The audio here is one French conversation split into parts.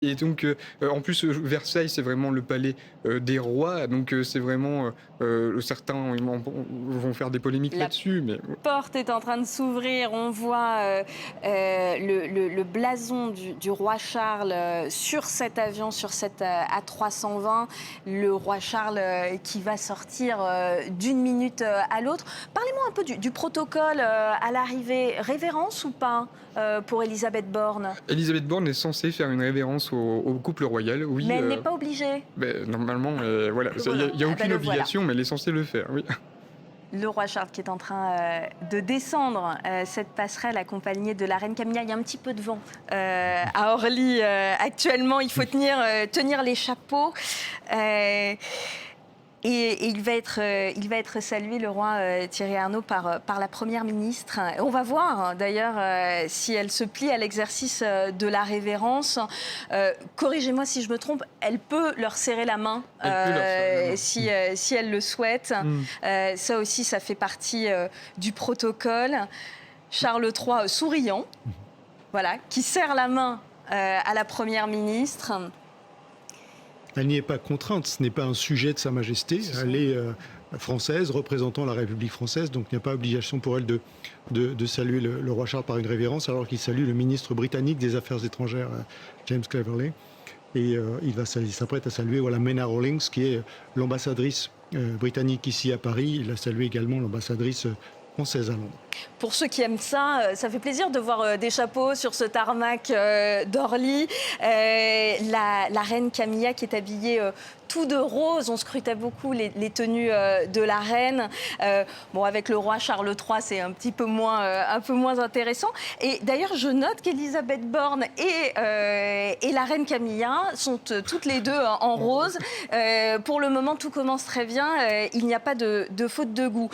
Et donc, en plus, Versailles, c'est vraiment le palais, des rois, donc c'est vraiment, certains vont faire des polémiques La là-dessus, mais porte est en train de s'ouvrir. On voit le blason du roi Charles sur cet avion, sur cette A320. Le roi Charles qui va sortir d'une minute à l'autre. Parlez-moi un peu du protocole à l'arrivée. Révérence ou pas pour Elisabeth Borne? Élisabeth Borne est censée faire une révérence au couple royal, oui, Mais elle n'est pas obligée. normalement, voilà, il Voilà. y a Ah ben aucune le voilà. obligation, mais elle est censée le faire, oui. Le roi Charles qui est en train de descendre cette passerelle accompagné de la reine Camilla. Il y a un petit peu de vent à Orly actuellement. Il faut tenir les chapeaux. Et il va être salué, le roi Thierry Arnaud, par la Première ministre. On va voir d'ailleurs si elle se plie à l'exercice de la révérence. Corrigez-moi si je me trompe, elle peut leur serrer la main, Elle peut leur serrer la main. si elle le souhaite. Mmh. Ça aussi, ça fait partie du protocole. Charles III souriant, voilà, qui serre la main à la Première ministre. Elle n'y est pas contrainte, ce n'est pas un sujet de Sa Majesté. Elle est française, représentant la République française, donc il n'y a pas obligation pour elle de saluer le roi Charles par une révérence, alors qu'il salue le ministre britannique des Affaires étrangères, James Cleverly. Et il s'apprête à saluer Mena Rawlings, qui est l'ambassadrice britannique ici à Paris. Il a salué également l'ambassadrice française à Londres. Pour ceux qui aiment ça, ça fait plaisir de voir des chapeaux sur ce tarmac d'Orly. La reine Camilla qui est habillée tout de rose. On scrutait beaucoup les tenues de la reine. Bon, avec le roi Charles III, c'est un peu moins intéressant. Et d'ailleurs, je note qu'Elisabeth Borne et la reine Camilla sont toutes les deux en rose. Pour le moment, tout commence très bien. Il n'y a pas de faute de goût.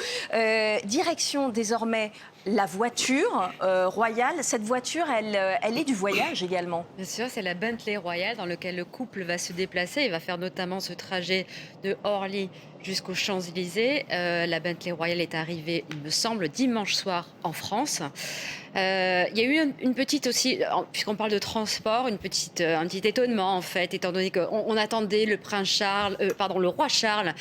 Direction désormais la voiture royale. Cette voiture, elle est du voyage également. Bien sûr, c'est la Bentley Royale dans laquelle le couple va se déplacer. Il va faire notamment ce trajet de Orly jusqu'aux Champs-Élysées. La Bentley Royale est arrivée, il me semble, dimanche soir en France. Il y a eu une petite aussi, puisqu'on parle de transport, un petit étonnement en fait, étant donné qu'on attendait le roi Charles,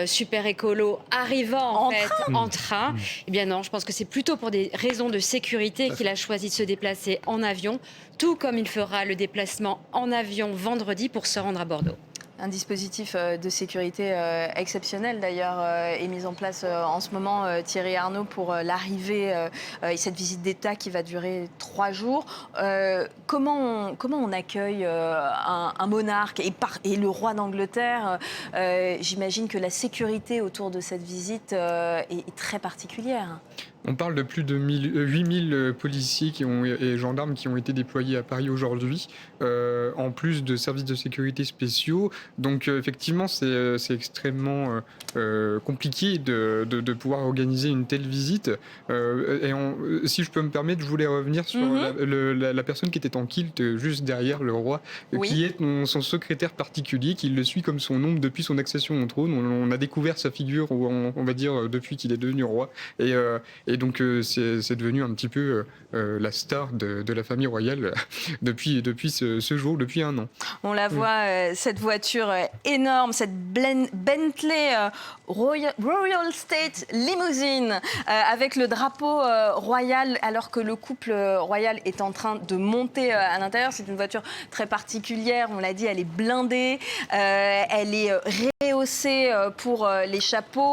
super écolo, arrivant en train. Eh bien non, je pense que c'est plutôt pour des raisons de sécurité qu'il a choisi de se déplacer en avion, tout comme il fera le déplacement en avion vendredi pour se rendre à Bordeaux. Un dispositif de sécurité exceptionnel d'ailleurs est mis en place en ce moment, Thierry Arnaud, pour l'arrivée et cette visite d'État qui va durer 3 jours. Comment on accueille un monarque et le roi d'Angleterre? J'imagine que la sécurité autour de cette visite est très particulière. On parle de plus de 8000 policiers et gendarmes qui ont été déployés à Paris aujourd'hui, en plus de services de sécurité spéciaux. Donc effectivement, c'est extrêmement compliqué de pouvoir organiser une telle visite. Si je peux me permettre, je voulais revenir sur la personne qui était en kilt juste derrière le roi, Oui. qui est son secrétaire particulier, qui le suit comme son ombre depuis son accession au trône. On a découvert sa figure, on va dire, depuis qu'il est devenu roi. Et donc c'est devenu un petit peu la star de la famille royale depuis ce jour, depuis 1 an. On la voit, cette voiture énorme, cette Bentley Royal State Limousine avec le drapeau royal, alors que le couple royal est en train de monter à l'intérieur. C'est une voiture très particulière, on l'a dit, elle est blindée, elle est rehaussée pour les chapeaux.